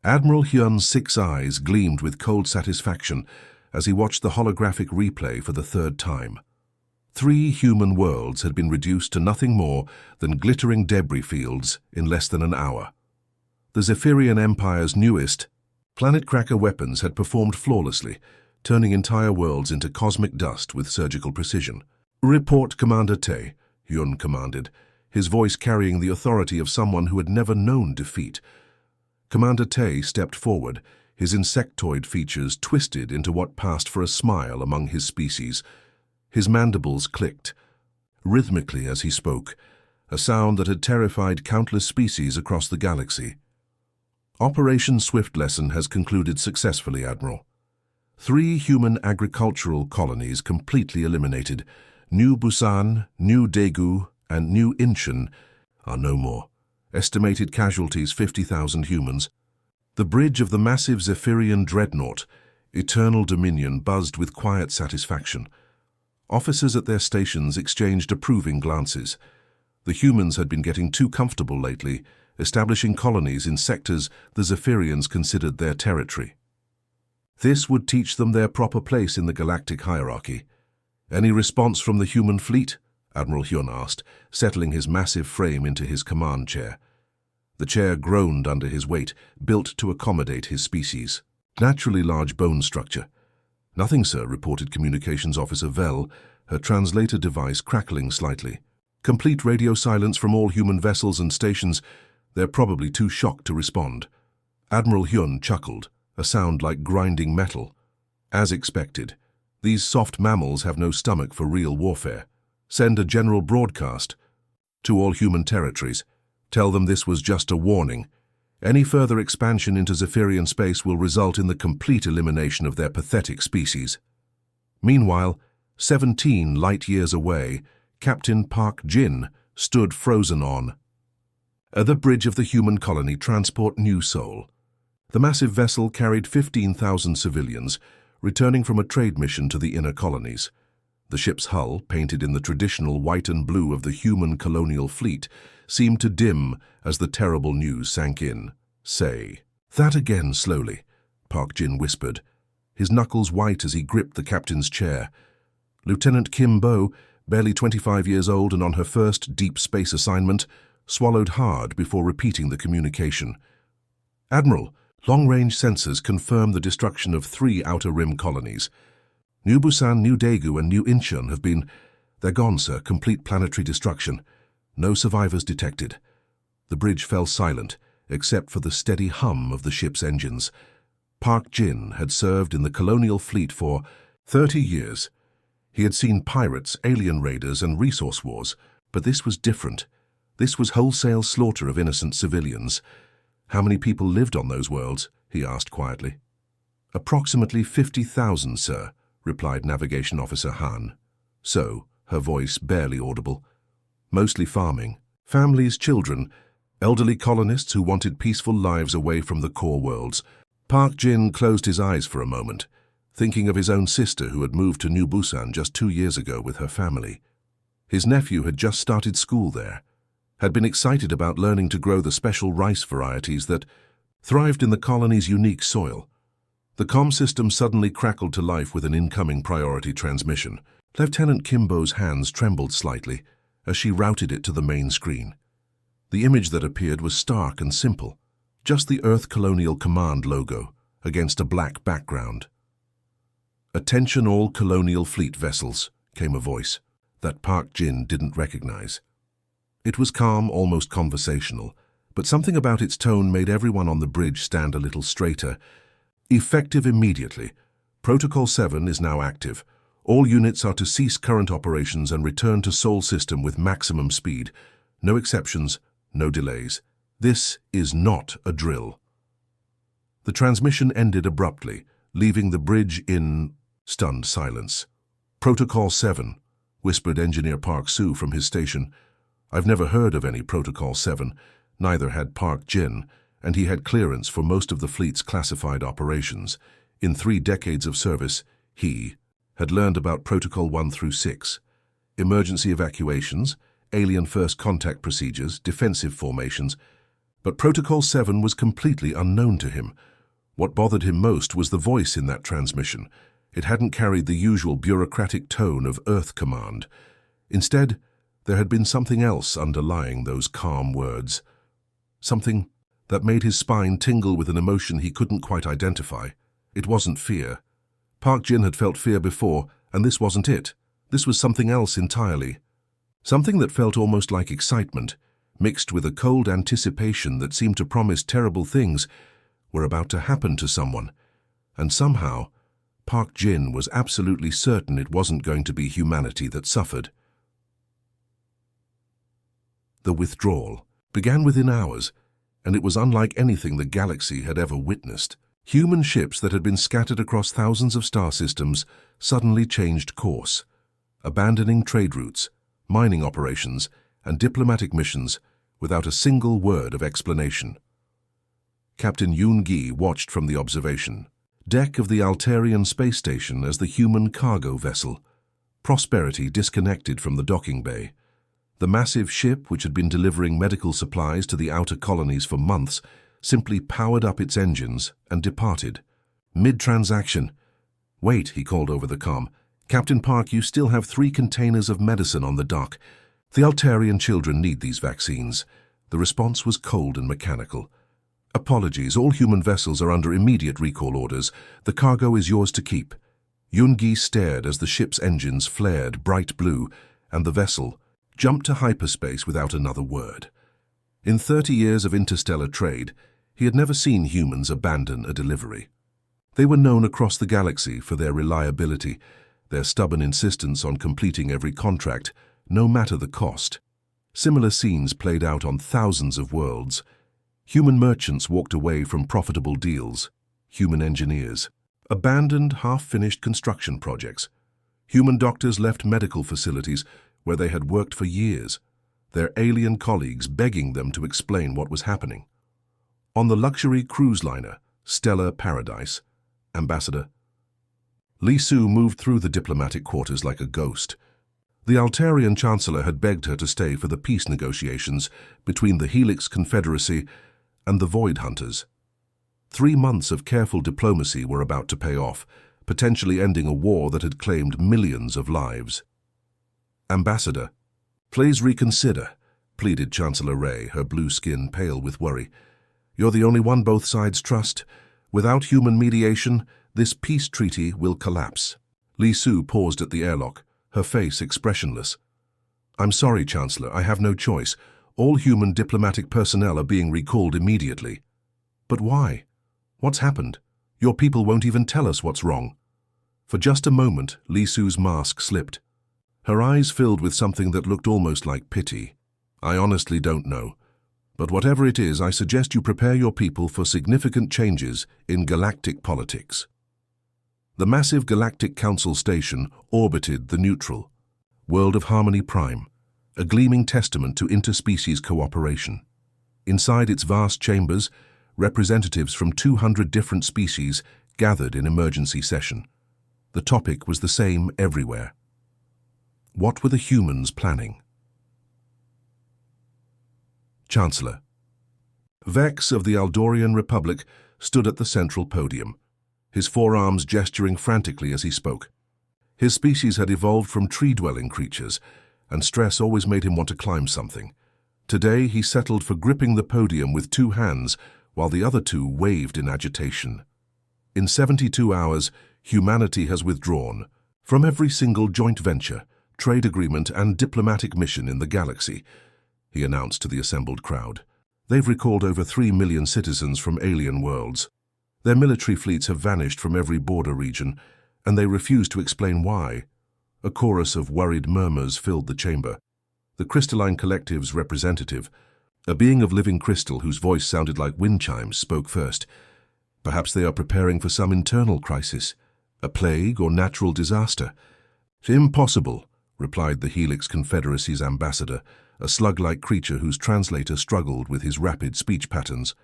Admiral Hyun's 6 eyes gleamed with cold satisfaction as he watched the holographic replay for the 3rd time. 3 human worlds had been reduced to nothing more than glittering debris fields in less than an hour. The Zephyrian Empire's newest, planet-cracker weapons had performed flawlessly, turning entire worlds into cosmic dust with surgical precision. "Report, Commander Tae," Hyun commanded, his voice carrying the authority of someone who had never known defeat. Commander Tae stepped forward, his insectoid features twisted into what passed for a smile among his species. His mandibles clicked, rhythmically as he spoke, a sound that had terrified countless species across the galaxy. "Operation Swift Lesson has concluded successfully, Admiral. 3 human agricultural colonies completely eliminated. New Busan, New Daegu, and New Incheon are no more. Estimated casualties 50,000 humans. The bridge of the massive Zephyrian dreadnought, Eternal Dominion, buzzed with quiet satisfaction. Officers at their stations exchanged approving glances. The humans had been getting too comfortable lately, establishing colonies in sectors the Zephyrians considered their territory. This would teach them their proper place in the galactic hierarchy. "Any response from the human fleet?" Admiral Hyun asked, settling his massive frame into his command chair. The chair groaned under his weight, built to accommodate his species. Naturally large bone structure. "Nothing, sir," reported Communications Officer Vel, her translator device crackling slightly. "Complete radio silence from all human vessels and stations. They're probably too shocked to respond." Admiral Hyun chuckled, a sound like grinding metal. "As expected. These soft mammals have no stomach for real warfare. Send a general broadcast to all human territories. Tell them this was just a warning. Any further expansion into Zephyrian space will result in the complete elimination of their pathetic species." Meanwhile, 17 light-years away, Captain Park Jin stood frozen on the bridge of the human colony transport New Seoul. The massive vessel carried 15,000 civilians, returning from a trade mission to the inner colonies. The ship's hull, painted in the traditional white and blue of the human colonial fleet, seemed to dim as the terrible news sank in. "Say that again slowly," Park Jin whispered, his knuckles white as he gripped the captain's chair. Lieutenant Kim Bo, barely 25 years old and on her first deep space assignment, swallowed hard before repeating the communication. "Admiral, long-range sensors confirm the destruction of 3 outer rim colonies. New Busan, New Daegu, and New Incheon have been... They're gone, sir. Complete planetary destruction. No survivors detected." The bridge fell silent, except for the steady hum of the ship's engines. Park Jin had served in the colonial fleet for 30 years. He had seen pirates, alien raiders, and resource wars, but this was different. This was wholesale slaughter of innocent civilians. "How many people lived on those worlds?" he asked quietly. "Approximately 50,000, sir," replied Navigation Officer Han. "So," her voice barely audible. "Mostly farming. Families, children, elderly colonists who wanted peaceful lives away from the core worlds." Park Jin closed his eyes for a moment, thinking of his own sister who had moved to New Busan just 2 years ago with her family. His nephew had just started school there, had been excited about learning to grow the special rice varieties that thrived in the colony's unique soil. The comm system suddenly crackled to life with an incoming priority transmission. Lieutenant Kimbo's hands trembled slightly as she routed it to the main screen. The image that appeared was stark and simple, just the Earth Colonial Command logo against a black background. "Attention all colonial fleet vessels," came a voice that Park Jin didn't recognize. It was calm, almost conversational, but something about its tone made everyone on the bridge stand a little straighter. "Effective immediately. Protocol 7 is now active. All units are to cease current operations and return to Sol system with maximum speed. No exceptions, no delays. This is not a drill." The transmission ended abruptly, leaving the bridge in stunned silence. "Protocol 7, whispered Engineer Park Soo from his station. I've never heard of any Protocol 7, neither had Park Jin, and he had clearance for most of the fleet's classified operations. In 3 decades of service, he had learned about Protocol 1 through 6. Emergency evacuations, alien first contact procedures, defensive formations. But Protocol 7 was completely unknown to him. What bothered him most was the voice in that transmission. It hadn't carried the usual bureaucratic tone of Earth Command. Instead, there had been something else underlying those calm words. Something that made his spine tingle with an emotion he couldn't quite identify. It wasn't fear. Park Jin had felt fear before, and this wasn't it. This was something else entirely. Something that felt almost like excitement, mixed with a cold anticipation that seemed to promise terrible things were about to happen to someone. And somehow, Park Jin was absolutely certain it wasn't going to be humanity that suffered. The withdrawal began within hours, and it was unlike anything the galaxy had ever witnessed. Human ships that had been scattered across thousands of star systems suddenly changed course, abandoning trade routes, mining operations, and diplomatic missions without a single word of explanation. Captain Yoon-gi watched from the observation deck of the Altarian space station as the human cargo vessel, Prosperity, disconnected from the docking bay. The massive ship, which had been delivering medical supplies to the outer colonies for months, simply powered up its engines and departed. Mid-transaction. "Wait," he called over the comm. "Captain Park, you still have 3 containers of medicine on the dock. The Altarian children need these vaccines." The response was cold and mechanical. "Apologies, all human vessels are under immediate recall orders. The cargo is yours to keep." Yoon-gi stared as the ship's engines flared bright blue, and the vessel jumped to hyperspace without another word. In 30 years of interstellar trade, he had never seen humans abandon a delivery. They were known across the galaxy for their reliability, their stubborn insistence on completing every contract, no matter the cost. Similar scenes played out on thousands of worlds. Human merchants walked away from profitable deals. Human engineers abandoned half-finished construction projects. Human doctors left medical facilities where they had worked for years, their alien colleagues begging them to explain what was happening. On the luxury cruise liner, Stellar Paradise, Ambassador Li Su moved through the diplomatic quarters like a ghost. The Altarian Chancellor had begged her to stay for the peace negotiations between the Helix Confederacy and the Void Hunters. 3 months of careful diplomacy were about to pay off, potentially ending a war that had claimed millions of lives. "Ambassador, please reconsider," pleaded Chancellor Ray, her blue skin pale with worry. "You're the only one both sides trust. Without human mediation, this peace treaty will collapse." Li Su paused at the airlock, her face expressionless. "I'm sorry, Chancellor, I have no choice. All human diplomatic personnel are being recalled immediately." "But why? What's happened? Your people won't even tell us what's wrong." For just a moment, Li Su's mask slipped. Her eyes filled with something that looked almost like pity. "I honestly don't know. But whatever it is, I suggest you prepare your people for significant changes in galactic politics." The massive Galactic Council station orbited the neutral world of Harmony Prime, a gleaming testament to interspecies cooperation. Inside its vast chambers, representatives from 200 different species gathered in emergency session. The topic was the same everywhere. What were the humans planning? Chancellor Vex of the Aldorian Republic stood at the central podium, his forearms gesturing frantically as he spoke. His species had evolved from tree-dwelling creatures, and stress always made him want to climb something. Today he settled for gripping the podium with 2 hands, while the other 2 waved in agitation. In 72 hours, humanity has withdrawn from every single joint venture, trade agreement, and diplomatic mission in the galaxy, he announced to the assembled crowd. They've recalled over 3 million citizens from alien worlds. Their military fleets have vanished from every border region, and they refuse to explain why. A chorus of worried murmurs filled the chamber. The Crystalline Collective's representative, a being of living crystal whose voice sounded like wind chimes, spoke first. "Perhaps they are preparing for some internal crisis, a plague or natural disaster." "Impossible," replied the Helix Confederacy's ambassador, a slug-like creature whose translator struggled with his rapid speech patterns.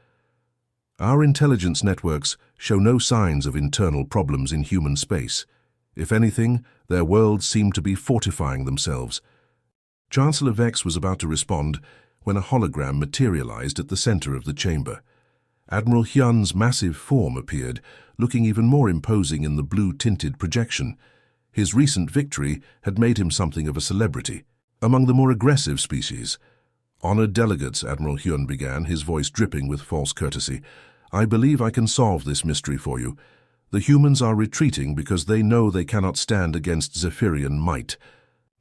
"Our intelligence networks show no signs of internal problems in human space. If anything, their worlds seem to be fortifying themselves." Chancellor Vex was about to respond when a hologram materialized at the center of the chamber. Admiral Hyun's massive form appeared, looking even more imposing in the blue-tinted projection. His recent victory had made him something of a celebrity among the more aggressive species. "Honored delegates," Admiral Hyun began, his voice dripping with false courtesy, "I believe I can solve this mystery for you. The humans are retreating because they know they cannot stand against Zephyrian might.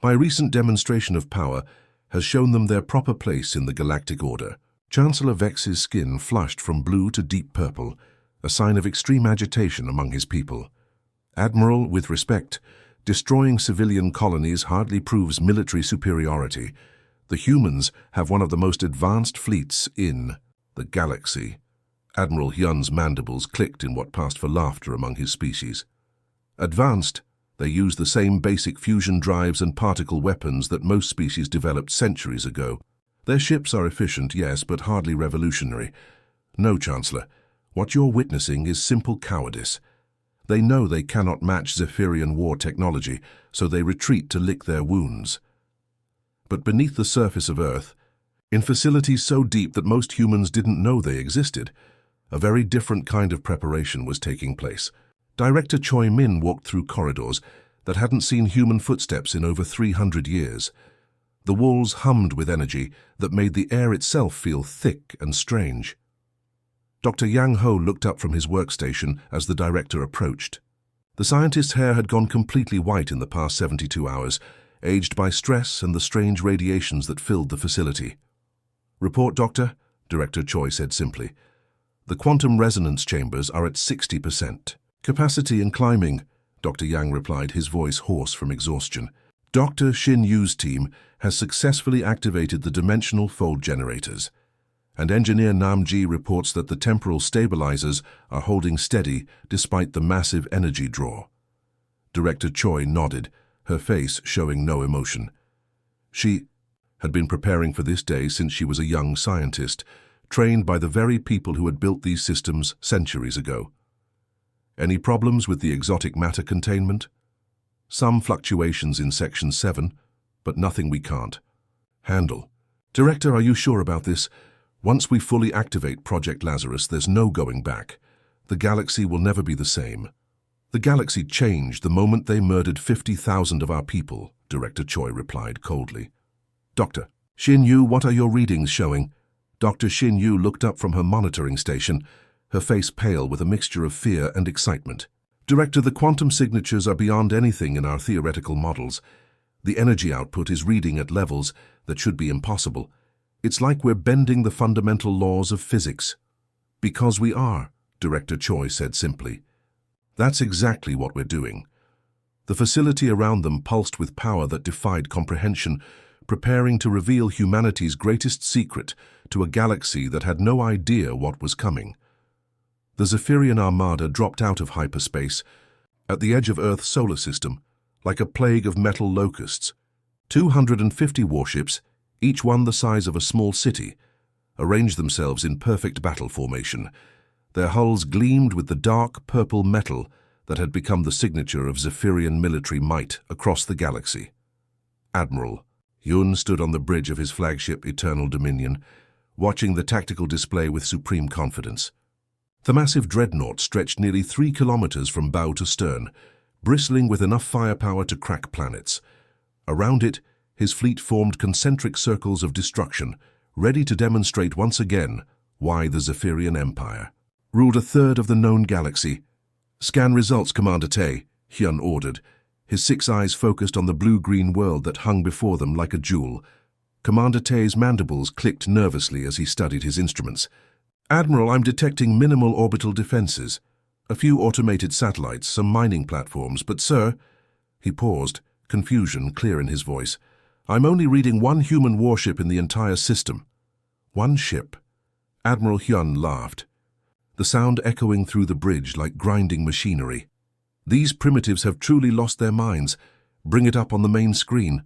My recent demonstration of power has shown them their proper place in the galactic order." Chancellor Vex's skin flushed from blue to deep purple, a sign of extreme agitation among his people. "Admiral, with respect, destroying civilian colonies hardly proves military superiority. The humans have one of the most advanced fleets in the galaxy." Admiral Hyun's mandibles clicked in what passed for laughter among his species. "Advanced? They use the same basic fusion drives and particle weapons that most species developed centuries ago. Their ships are efficient, yes, but hardly revolutionary. No, Chancellor, what you're witnessing is simple cowardice. They know they cannot match Zephyrian war technology, so they retreat to lick their wounds. But beneath the surface of Earth, in facilities so deep that most humans didn't know they existed, a very different kind of preparation was taking place. Director Choi Min walked through corridors that hadn't seen human footsteps in over 300 years. The walls hummed with energy that made the air itself feel thick and strange. Dr. Yang Ho looked up from his workstation as the director approached. The scientist's hair had gone completely white in the past 72 hours, aged by stress and the strange radiations that filled the facility. "Report, Doctor," Director Choi said simply. "The quantum resonance chambers are at 60%. Capacity and climbing," Dr. Yang replied, his voice hoarse from exhaustion. "Dr. Shin Yu's team has successfully activated the dimensional fold generators, and Engineer Nam-ji reports that the temporal stabilizers are holding steady despite the massive energy draw." Director Choi nodded, her face showing no emotion. She had been preparing for this day since she was a young scientist, trained by the very people who had built these systems centuries ago. "Any problems with the exotic matter containment?" "Some fluctuations in Section 7, but nothing we can't handle." "Director, are you sure about this? Once we fully activate Project Lazarus, there's no going back. The galaxy will never be the same." "The galaxy changed the moment they murdered 50,000 of our people," Director Choi replied coldly. "Dr. Shin Yu, what are your readings showing?" Dr. Shin Yu looked up from her monitoring station, her face pale with a mixture of fear and excitement. "Director, the quantum signatures are beyond anything in our theoretical models. The energy output is reading at levels that should be impossible. It's like we're bending the fundamental laws of physics." "Because we are," Director Choi said simply. "That's exactly what we're doing." The facility around them pulsed with power that defied comprehension, preparing to reveal humanity's greatest secret to a galaxy that had no idea what was coming. The Zephyrian Armada dropped out of hyperspace at the edge of Earth's solar system, like a plague of metal locusts. 250 warships, each one the size of a small city, arranged themselves in perfect battle formation. Their hulls gleamed with the dark purple metal that had become the signature of Zephyrian military might across the galaxy. Admiral Yun stood on the bridge of his flagship Eternal Dominion, watching the tactical display with supreme confidence. The massive dreadnought stretched nearly 3 kilometers from bow to stern, bristling with enough firepower to crack planets. Around it, his fleet formed concentric circles of destruction, ready to demonstrate once again why the Zephyrian Empire ruled a third of the known galaxy. "Scan results, Commander Tae," Hyun ordered, his 6 eyes focused on the blue-green world that hung before them like a jewel. Commander Tae's mandibles clicked nervously as he studied his instruments. "Admiral, I'm detecting minimal orbital defenses. A few automated satellites, some mining platforms, but sir—" He paused, confusion clear in his voice. "I'm only reading 1 human warship in the entire system." "1 ship?" Admiral Hyun laughed, the sound echoing through the bridge like grinding machinery. "These primitives have truly lost their minds. Bring it up on the main screen."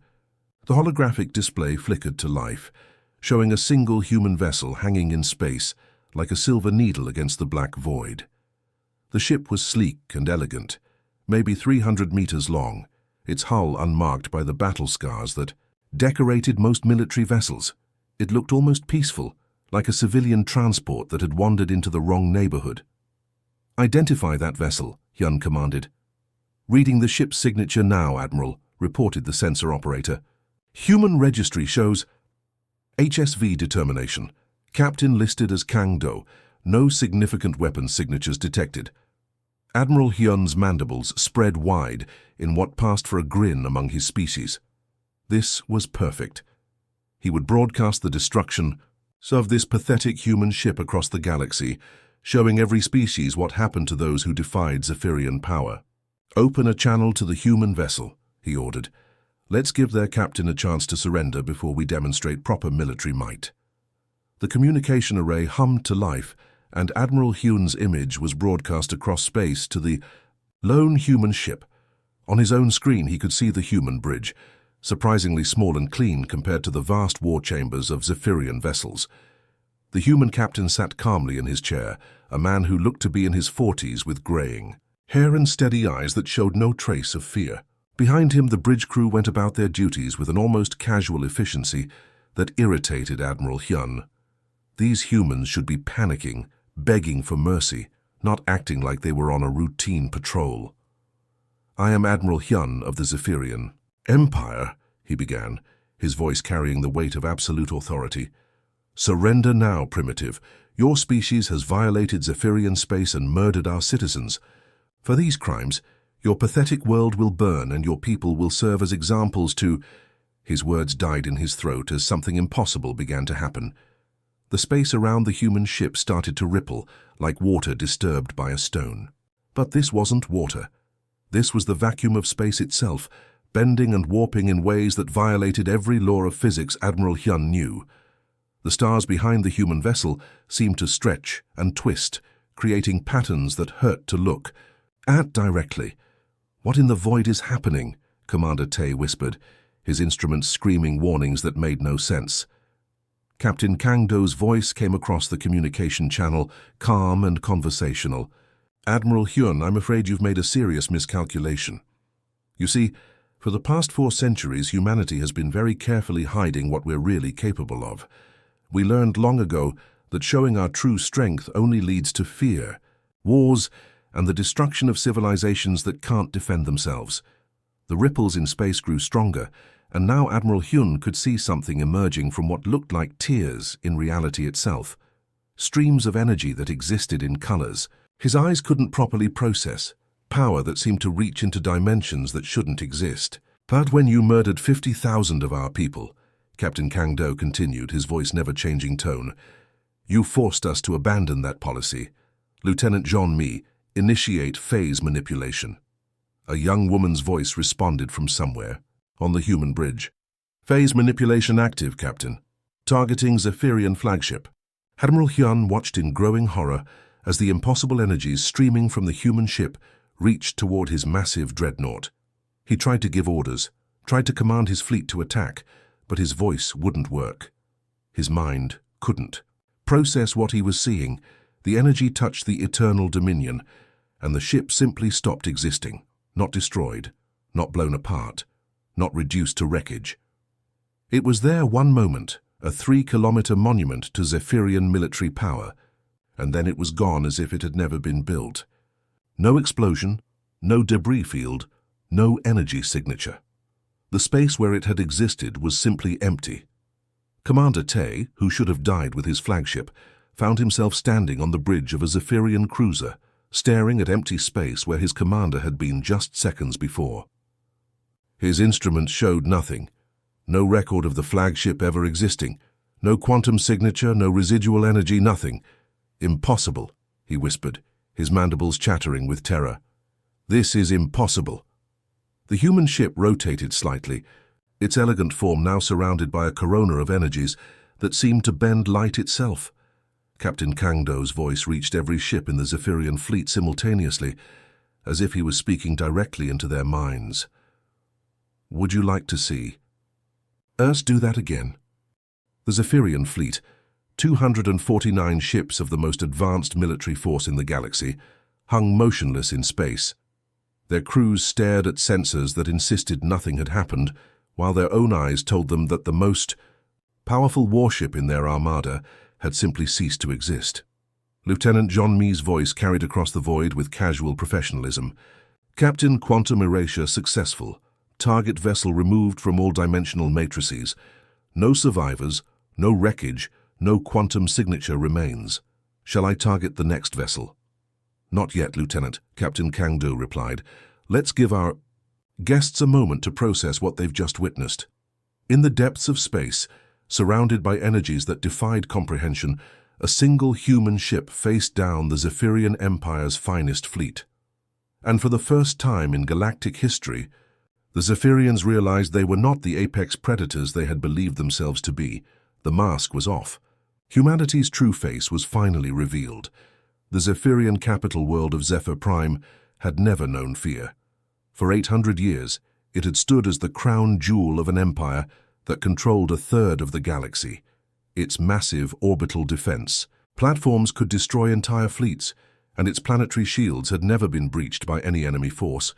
The holographic display flickered to life, showing a single human vessel hanging in space, like a silver needle against the black void. The ship was sleek and elegant, maybe 300 meters long, its hull unmarked by the battle scars that decorated most military vessels. It looked almost peaceful, like a civilian transport that had wandered into the wrong neighborhood. "Identify that vessel," Hyun commanded. "Reading the ship's signature now, Admiral," reported the sensor operator. "Human registry shows HSV determination. Captain listed as Kang Do. No significant weapon signatures detected." Admiral Hyun's mandibles spread wide in what passed for a grin among his species. This was perfect. He would broadcast the destruction of this pathetic human ship across the galaxy, showing every species what happened to those who defied Zephyrian power. "Open a channel to the human vessel," he ordered. "Let's give their captain a chance to surrender before we demonstrate proper military might." The communication array hummed to life, and Admiral Hyun's image was broadcast across space to the lone human ship. On his own screen he could see the human bridge, surprisingly small and clean compared to the vast war chambers of Zephyrian vessels. The human captain sat calmly in his chair, a man who looked to be in his 40s with graying hair and steady eyes that showed no trace of fear. Behind him, the bridge crew went about their duties with an almost casual efficiency that irritated Admiral Hyun. These humans should be panicking, begging for mercy, not acting like they were on a routine patrol. "I am Admiral Hyun of the Zephyrian Empire," he began, his voice carrying the weight of absolute authority. "Surrender now, primitive. Your species has violated Zephyrian space and murdered our citizens. For these crimes, your pathetic world will burn and your people will serve as examples to—" His words died in his throat as something impossible began to happen. The space around the human ship started to ripple, like water disturbed by a stone. But this wasn't water. This was the vacuum of space itself, bending and warping in ways that violated every law of physics Admiral Hyun knew. The stars behind the human vessel seemed to stretch and twist, creating patterns that hurt to look at directly. "What in the void is happening?" Commander Tay whispered, his instruments screaming warnings that made no sense. Captain Kang Do's voice came across the communication channel, calm and conversational. "Admiral Hyun, I'm afraid you've made a serious miscalculation. You see, for the past 4 centuries, humanity has been very carefully hiding what we're really capable of. We learned long ago that showing our true strength only leads to fear, wars, and the destruction of civilizations that can't defend themselves." The ripples in space grew stronger, and now Admiral Hyun could see something emerging from what looked like tears in reality itself. Streams of energy that existed in colors. His eyes couldn't properly process, power that seemed to reach into dimensions that shouldn't exist. "But when you murdered 50,000 of our people," Captain Kang Do continued, his voice never changing tone, "you forced us to abandon that policy. Lieutenant Jean Mi, initiate phase manipulation." A young woman's voice responded from somewhere on the human bridge. "Phase manipulation active, Captain. Targeting Zephyrian flagship." Admiral Hyun watched in growing horror as the impossible energies streaming from the human ship reached toward his massive dreadnought. He tried to give orders, tried to command his fleet to attack, but his voice wouldn't work. His mind couldn't process what he was seeing. The energy touched the eternal dominion, and the ship simply stopped existing, not destroyed, not blown apart, not reduced to wreckage. It was there one moment, a 3-kilometer monument to Zephyrian military power, and then it was gone as if it had never been built. No explosion, no debris field, no energy signature. The space where it had existed was simply empty. Commander Tay, who should have died with his flagship, found himself standing on the bridge of a Zephyrian cruiser, staring at empty space where his commander had been just seconds before. His instruments showed nothing. No record of the flagship ever existing. No quantum signature, no residual energy, nothing. "Impossible," he whispered, his mandibles chattering with terror. "This is impossible." The human ship rotated slightly, its elegant form now surrounded by a corona of energies that seemed to bend light itself. Captain Kang Do's voice reached every ship in the Zephyrian fleet simultaneously, as if he was speaking directly into their minds. "Would you like to see us do that again?" The Zephyrian fleet, 249 ships of the most advanced military force in the galaxy, hung motionless in space. Their crews stared at sensors that insisted nothing had happened, while their own eyes told them that the most Powerful warship in their armada had simply ceased to exist. Lieutenant John Mee's voice carried across the void with casual professionalism. Captain Quantum Erasure successful. Target vessel removed from all dimensional matrices. No survivors, no wreckage, no quantum signature remains. Shall I target the next vessel? Not yet, Lieutenant, Captain Kangdo replied. Let's give our guests a moment to process what they've just witnessed. In the depths of space, surrounded by energies that defied comprehension, a single human ship faced down the Zephyrian Empire's finest fleet. And for the first time in galactic history, the Zephyrians realized they were not the apex predators they had believed themselves to be. The mask was off. Humanity's true face was finally revealed. The Zephyrian capital world of Zephyr Prime had never known fear. For 800 years, it had stood as the crown jewel of an empire that controlled a third of the galaxy. Its massive orbital defense platforms could destroy entire fleets, and its planetary shields had never been breached by any enemy force.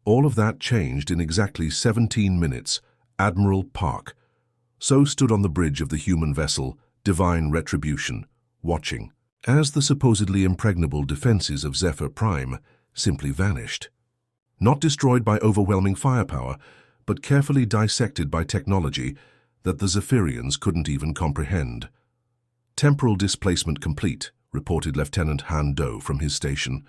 All of that changed in exactly 17 minutes. Admiral Park so stood on the bridge of the human vessel, Divine Retribution, watching, as the supposedly impregnable defenses of Zephyr Prime simply vanished. Not destroyed by overwhelming firepower, but carefully dissected by technology that the Zephyrians couldn't even comprehend. Temporal displacement complete, reported Lieutenant Han Do from his station.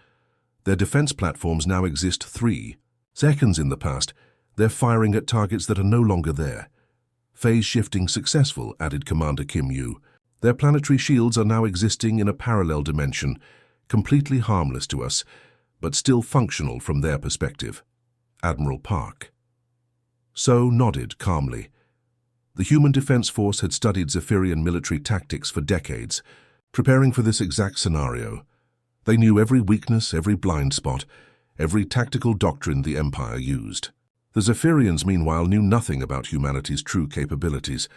Their defense platforms now exist 3 seconds in the past. They're firing at targets that are no longer there. Phase shifting successful, added Commander Kim Yu. Their planetary shields are now existing in a parallel dimension, completely harmless to us, but still functional from their perspective. Admiral Park so nodded calmly. The Human Defense Force had studied Zephyrian military tactics for decades, preparing for this exact scenario. They knew every weakness, every blind spot, every tactical doctrine the Empire used. The Zephyrians, meanwhile, knew nothing about humanity's true capabilities.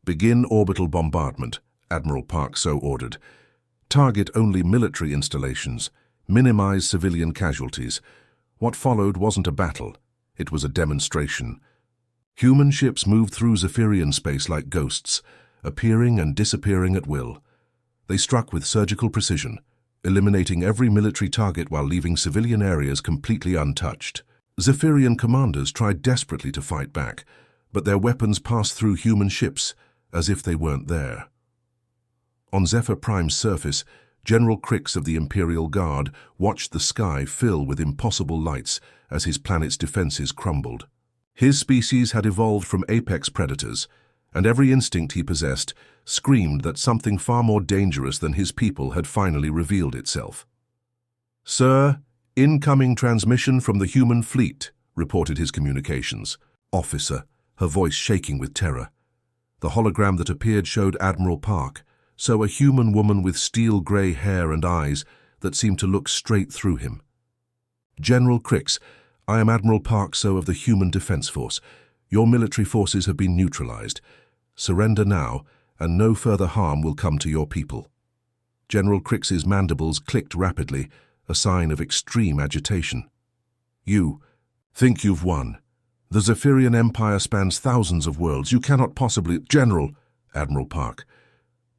Begin orbital bombardment, Admiral Park so ordered. Target only military installations. Minimize civilian casualties. What followed wasn't a battle. It was a demonstration. Human ships moved through Zephyrian space like ghosts, appearing and disappearing at will. They struck with surgical precision, eliminating every military target while leaving civilian areas completely untouched. Zephyrian commanders tried desperately to fight back, but their weapons passed through human ships as if they weren't there. On Zephyr Prime's surface, General Crix of the Imperial Guard watched the sky fill with impossible lights as his planet's defenses crumbled. His species had evolved from apex predators, and every instinct he possessed screamed that something far more dangerous than his people had finally revealed itself. "Sir, incoming transmission from the human fleet," reported his communications officer, her voice shaking with terror. The hologram that appeared showed Admiral Park, so a human woman with steel-grey hair and eyes that seemed to look straight through him. "General Crix, I am Admiral Park so of the Human Defense Force. Your military forces have been neutralized. Surrender now, and no further harm will come to your people." General Crix's mandibles clicked rapidly, a sign of extreme agitation. "You think you've won. The Zephyrian Empire spans thousands of worlds. You cannot possibly—" "General," Admiral Park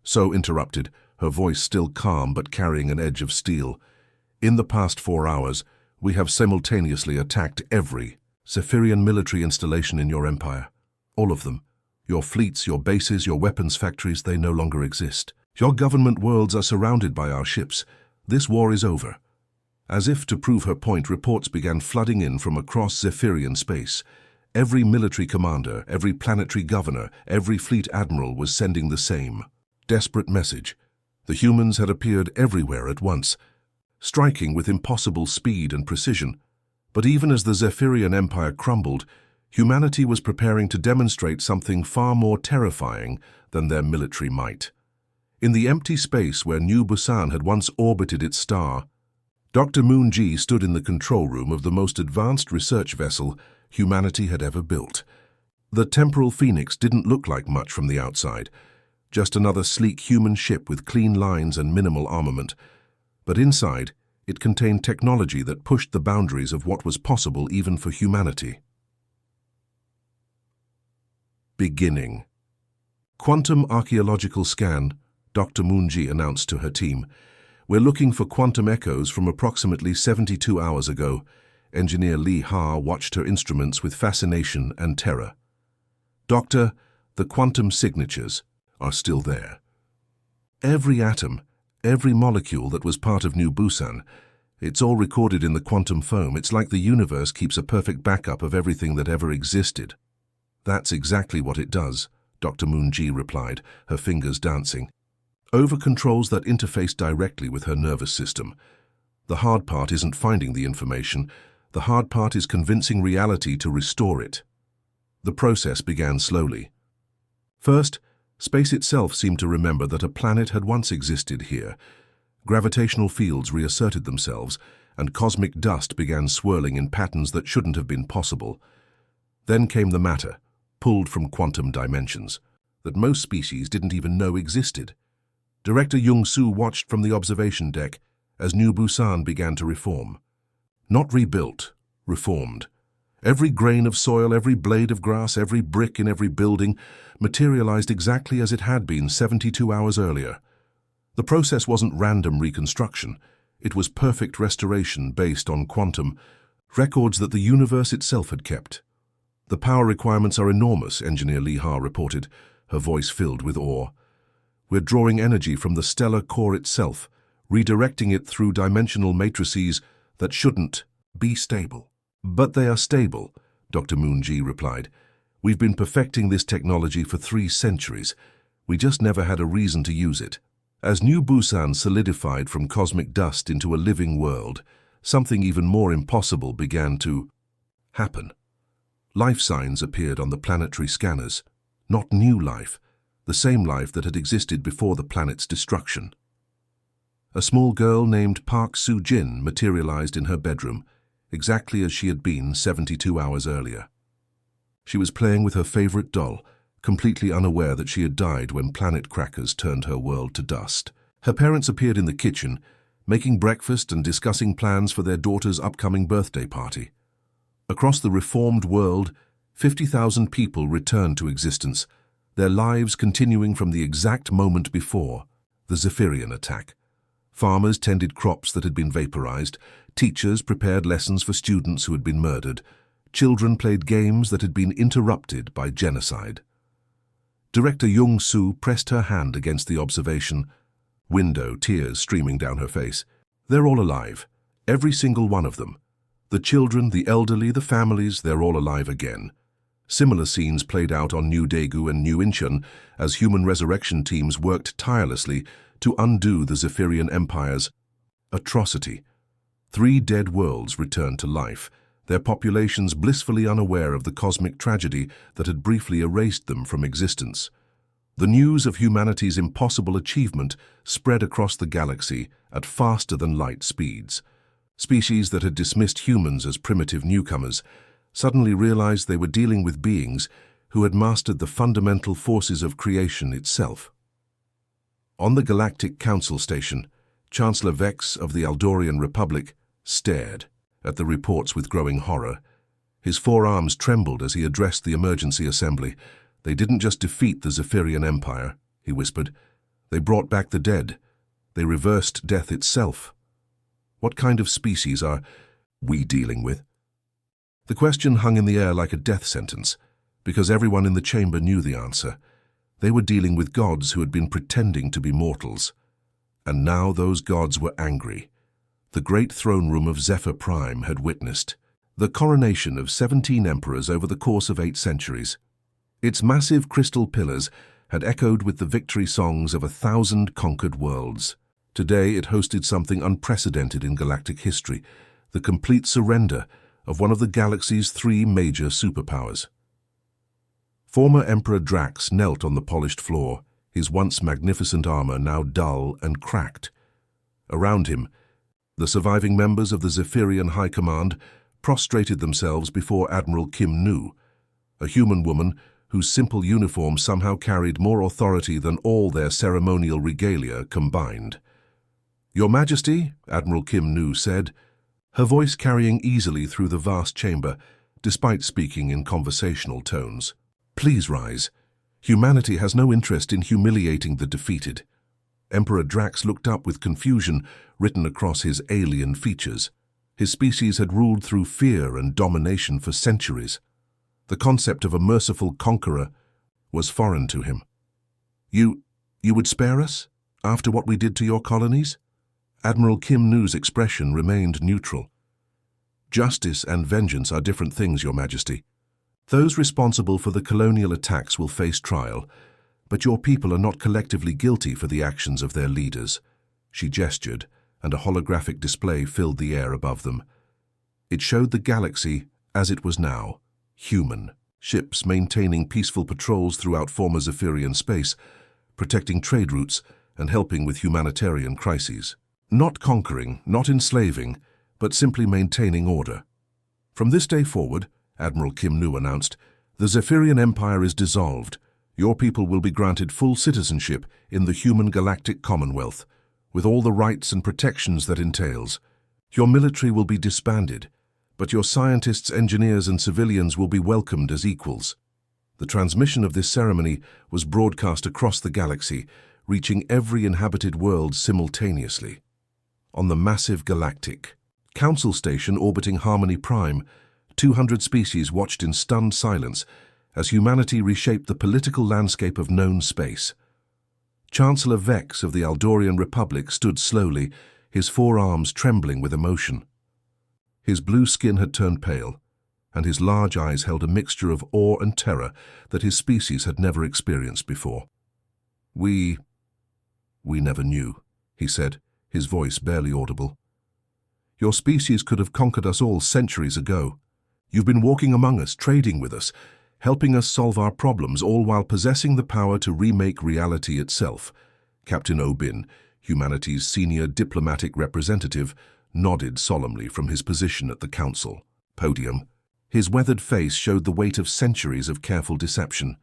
so interrupted, her voice still calm but carrying an edge of steel. "In the past 4 hours, we have simultaneously attacked every Zephyrian military installation in your empire. All of them. Your fleets, your bases, your weapons factories, they no longer exist. Your government worlds are surrounded by our ships. This war is over." As if to prove her point, reports began flooding in from across Zephyrian space. Every military commander, every planetary governor, every fleet admiral was sending the same desperate message. The humans had appeared everywhere at once, striking with impossible speed and precision. But even as the Zephyrian Empire crumbled, humanity was preparing to demonstrate something far more terrifying than their military might. In the empty space where New Busan had once orbited its star, Dr. Moon Ji stood in the control room of the most advanced research vessel humanity had ever built. The Temporal Phoenix didn't look like much from the outside, just another sleek human ship with clean lines and minimal armament. But inside, it contained technology that pushed the boundaries of what was possible even for humanity. Beginning. Quantum archaeological scan, Dr. Moonji announced to her team. We're looking for quantum echoes from approximately 72 hours ago. Engineer Lee Ha watched her instruments with fascination and terror. Doctor, the quantum signatures are still there. Every atom, every molecule that was part of New Busan, it's all recorded in the quantum foam. It's like the universe keeps a perfect backup of everything that ever existed. That's exactly what it does, Dr. Moonji replied, her fingers dancing. Over controls that interface directly with her nervous system. The hard part isn't finding the information. The hard part is convincing reality to restore it. The process began slowly. First, space itself seemed to remember that a planet had once existed here. Gravitational fields reasserted themselves, and cosmic dust began swirling in patterns that shouldn't have been possible. Then came the matter, pulled from quantum dimensions, that most species didn't even know existed. Director Jung-soo watched from the observation deck as New Busan began to reform. Not rebuilt, reformed. Every grain of soil, every blade of grass, every brick in every building materialized exactly as it had been 72 hours earlier. The process wasn't random reconstruction. It was perfect restoration based on quantum, records that the universe itself had kept. The power requirements are enormous, Engineer Lee Ha reported, her voice filled with awe. We're drawing energy from the stellar core itself, redirecting it through dimensional matrices that shouldn't be stable. But they are stable, Dr. Moonji replied. We've been perfecting this technology for 3 centuries. We just never had a reason to use it. As New Busan solidified from cosmic dust into a living world, something even more impossible began to happen. Life signs appeared on the planetary scanners. Not new life, the same life that had existed before the planet's destruction. A small girl named Park Soo-jin materialized in her bedroom, exactly as she had been 72 hours earlier. She was playing with her favorite doll, completely unaware that she had died when planet crackers turned her world to dust. Her parents appeared in the kitchen, making breakfast and discussing plans for their daughter's upcoming birthday party. Across the reformed world, 50,000 people returned to existence, their lives continuing from the exact moment before the Zephyrian attack. Farmers tended crops that had been vaporized, teachers prepared lessons for students who had been murdered, children played games that had been interrupted by genocide. Director Jung-soo pressed her hand against the observation window, tears streaming down her face. They're all alive, every single one of them. The children, the elderly, the families, they're all alive again. Similar scenes played out on New Daegu and New Incheon as human resurrection teams worked tirelessly to undo the Zephyrian Empire's atrocity. 3 dead worlds returned to life, their populations blissfully unaware of the cosmic tragedy that had briefly erased them from existence. The news of humanity's impossible achievement spread across the galaxy at faster-than-light speeds. Species that had dismissed humans as primitive newcomers suddenly realized they were dealing with beings who had mastered the fundamental forces of creation itself. On the Galactic Council Station, Chancellor Vex of the Aldorian Republic stared at the reports with growing horror. His forearms trembled as he addressed the emergency assembly. They didn't just defeat the Zephyrian Empire, he whispered. They brought back the dead. They reversed death itself. What kind of species are we dealing with? The question hung in the air like a death sentence, because everyone in the chamber knew the answer. They were dealing with gods who had been pretending to be mortals. And now those gods were angry. The great throne room of Zephyr Prime had witnessed the coronation of 17 emperors over the course of 8 centuries. Its massive crystal pillars had echoed with the victory songs of 1,000 conquered worlds. Today it hosted something unprecedented in galactic history, the complete surrender of one of the galaxy's 3 major superpowers. Former Emperor Drax knelt on the polished floor, his once magnificent armor now dull and cracked. Around him, the surviving members of the Zephyrian High Command prostrated themselves before Admiral Kim Nu, a human woman whose simple uniform somehow carried more authority than all their ceremonial regalia combined. "Your Majesty," Admiral Kim Nu said, her voice carrying easily through the vast chamber, despite speaking in conversational tones. "Please rise. Humanity has no interest in humiliating the defeated. Emperor Drax looked up with confusion written across his alien features. His species had ruled through fear and domination for centuries. The concept of a merciful conqueror was foreign to him. You would spare us, after what we did to your colonies? Admiral Kim Nu's expression remained neutral. Justice and vengeance are different things, Your Majesty. Those responsible for the colonial attacks will face trial, but your people are not collectively guilty for the actions of their leaders. She gestured, and a holographic display filled the air above them. It showed the galaxy as it was now, human. Ships maintaining peaceful patrols throughout former Zephyrian space, protecting trade routes and helping with humanitarian crises. Not conquering, not enslaving, but simply maintaining order. From this day forward, Admiral Kim Nu announced, the Zephyrian Empire is dissolved. Your people will be granted full citizenship in the human galactic commonwealth, with all the rights and protections that entails. Your military will be disbanded, but your scientists, engineers, and civilians will be welcomed as equals. The transmission of this ceremony was broadcast across the galaxy, reaching every inhabited world simultaneously. On the massive galactic Council Station orbiting Harmony Prime, 200 species watched in stunned silence as humanity reshaped the political landscape of known space. Chancellor Vex of the Aldorian Republic stood slowly, his forearms trembling with emotion. His blue skin had turned pale, and his large eyes held a mixture of awe and terror that his species had never experienced before. We never knew, he said, his voice barely audible. Your species could have conquered us all centuries ago. You've been walking among us, trading with us, helping us solve our problems, all while possessing the power to remake reality itself. Captain Obin, humanity's senior diplomatic representative, nodded solemnly from his position at the council podium. His weathered face showed the weight of centuries of careful deception,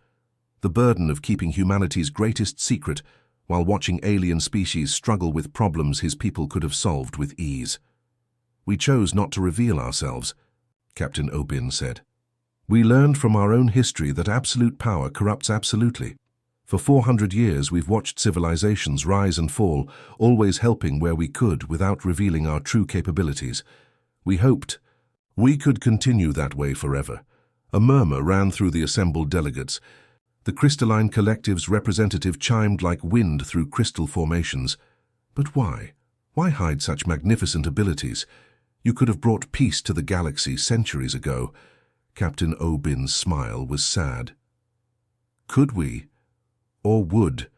the burden of keeping humanity's greatest secret while watching alien species struggle with problems his people could have solved with ease. We chose not to reveal ourselves, Captain Obin said. We learned from our own history that absolute power corrupts absolutely. For 400 years we've watched civilizations rise and fall, always helping where we could without revealing our true capabilities. We hoped we could continue that way forever. A murmur ran through the assembled delegates. The crystalline collective's representative chimed like wind through crystal formations. But why? Why hide such magnificent abilities? You could have brought peace to the galaxy centuries ago. Captain Obin's smile was sad. Could we? Or would?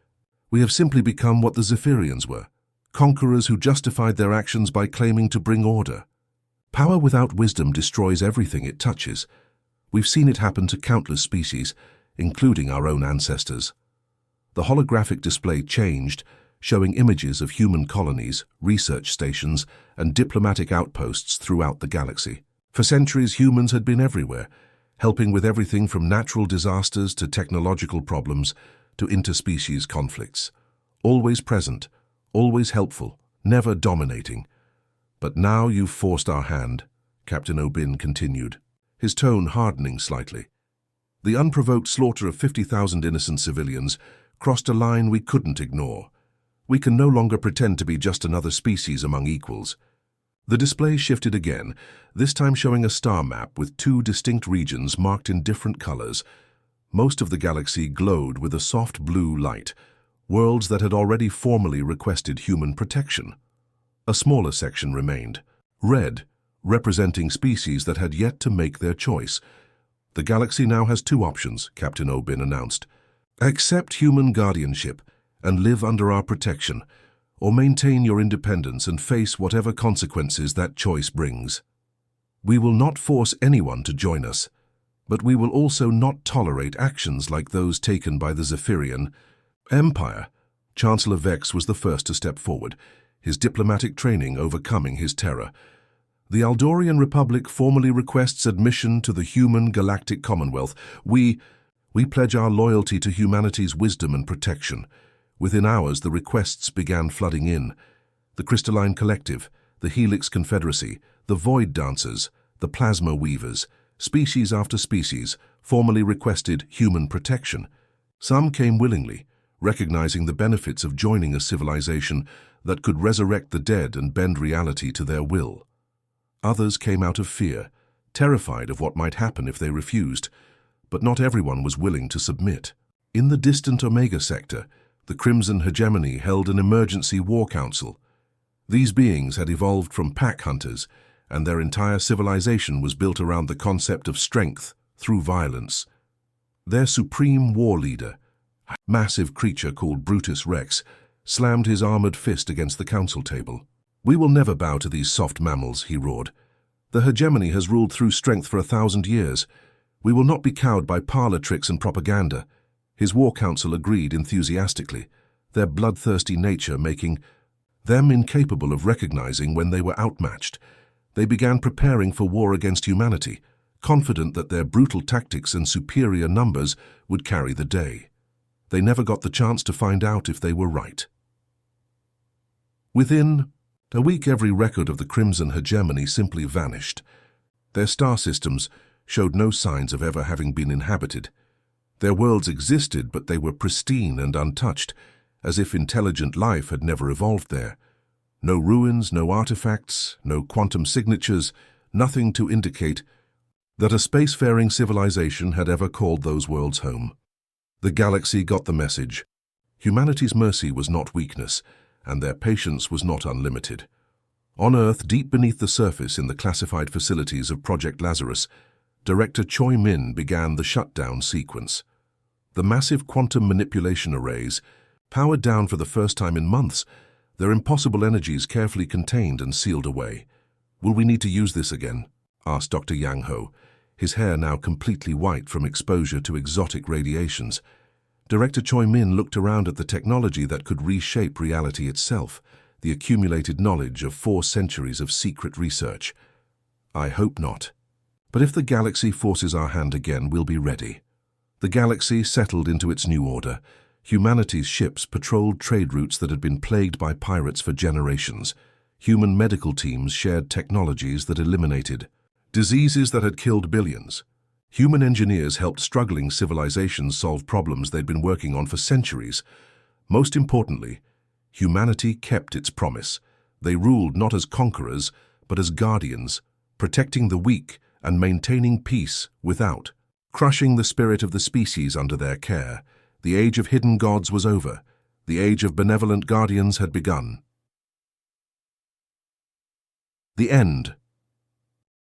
We have simply become what the Zephyrians were, conquerors who justified their actions by claiming to bring order. Power without wisdom destroys everything it touches. We've seen it happen to countless species, including our own ancestors. The holographic display changed, showing images of human colonies, research stations, and diplomatic outposts throughout the galaxy. For centuries, humans had been everywhere, helping with everything from natural disasters to technological problems to interspecies conflicts. Always present, always helpful, never dominating. But now you've forced our hand, Captain Obin continued, his tone hardening slightly. The unprovoked slaughter of 50,000 innocent civilians crossed a line we couldn't ignore. We can no longer pretend to be just another species among equals. The display shifted again, this time showing a star map with 2 distinct regions marked in different colors. Most of the galaxy glowed with a soft blue light, worlds that had already formally requested human protection. A smaller section remained, red, representing species that had yet to make their choice. The galaxy now has 2 options, Captain Obin announced. Accept human guardianship and live under our protection, or maintain your independence and face whatever consequences that choice brings. We will not force anyone to join us, but we will also not tolerate actions like those taken by the Zephyrian Empire. Chancellor Vex was the first to step forward, his diplomatic training overcoming his terror. The Aldorian Republic formally requests admission to the human galactic commonwealth. We pledge our loyalty to humanity's wisdom and protection. Within hours, the requests began flooding in. The Crystalline Collective, the Helix Confederacy, the Void Dancers, the Plasma Weavers, species after species, formally requested human protection. Some came willingly, recognizing the benefits of joining a civilization that could resurrect the dead and bend reality to their will. Others came out of fear, terrified of what might happen if they refused, but not everyone was willing to submit. In the distant Omega sector, the Crimson Hegemony held an emergency war council. These beings had evolved from pack hunters, and their entire civilization was built around the concept of strength through violence. Their supreme war leader, a massive creature called Brutus Rex, slammed his armored fist against the council table. "We will never bow to these soft mammals," he roared. "The hegemony has ruled through strength for 1,000 years. We will not be cowed by parlor tricks and propaganda." His war council agreed enthusiastically, their bloodthirsty nature making them incapable of recognizing when they were outmatched. They began preparing for war against humanity, confident that their brutal tactics and superior numbers would carry the day. They never got the chance to find out if they were right. Within a week, every record of the Crimson Hegemony simply vanished. Their star systems showed no signs of ever having been inhabited. Their worlds existed, but they were pristine and untouched, as if intelligent life had never evolved there. No ruins, no artifacts, no quantum signatures, nothing to indicate that a spacefaring civilization had ever called those worlds home. The galaxy got the message. Humanity's mercy was not weakness, and their patience was not unlimited. On Earth, deep beneath the surface in the classified facilities of Project Lazarus, Director Choi Min began the shutdown sequence. The massive quantum manipulation arrays, powered down for the first time in months, their impossible energies carefully contained and sealed away. "Will we need to use this again?" asked Dr. Yang Ho, his hair now completely white from exposure to exotic radiations. Director Choi Min looked around at the technology that could reshape reality itself, the accumulated knowledge of 4 centuries of secret research. "I hope not. But if the galaxy forces our hand again, we'll be ready." The galaxy settled into its new order. Humanity's ships patrolled trade routes that had been plagued by pirates for generations. Human medical teams shared technologies that eliminated diseases that had killed billions. Human engineers helped struggling civilizations solve problems they'd been working on for centuries. Most importantly, humanity kept its promise. They ruled not as conquerors, but as guardians, protecting the weak and maintaining peace without crushing the spirit of the species under their care. The age of hidden gods was over. The age of benevolent guardians had begun. The end.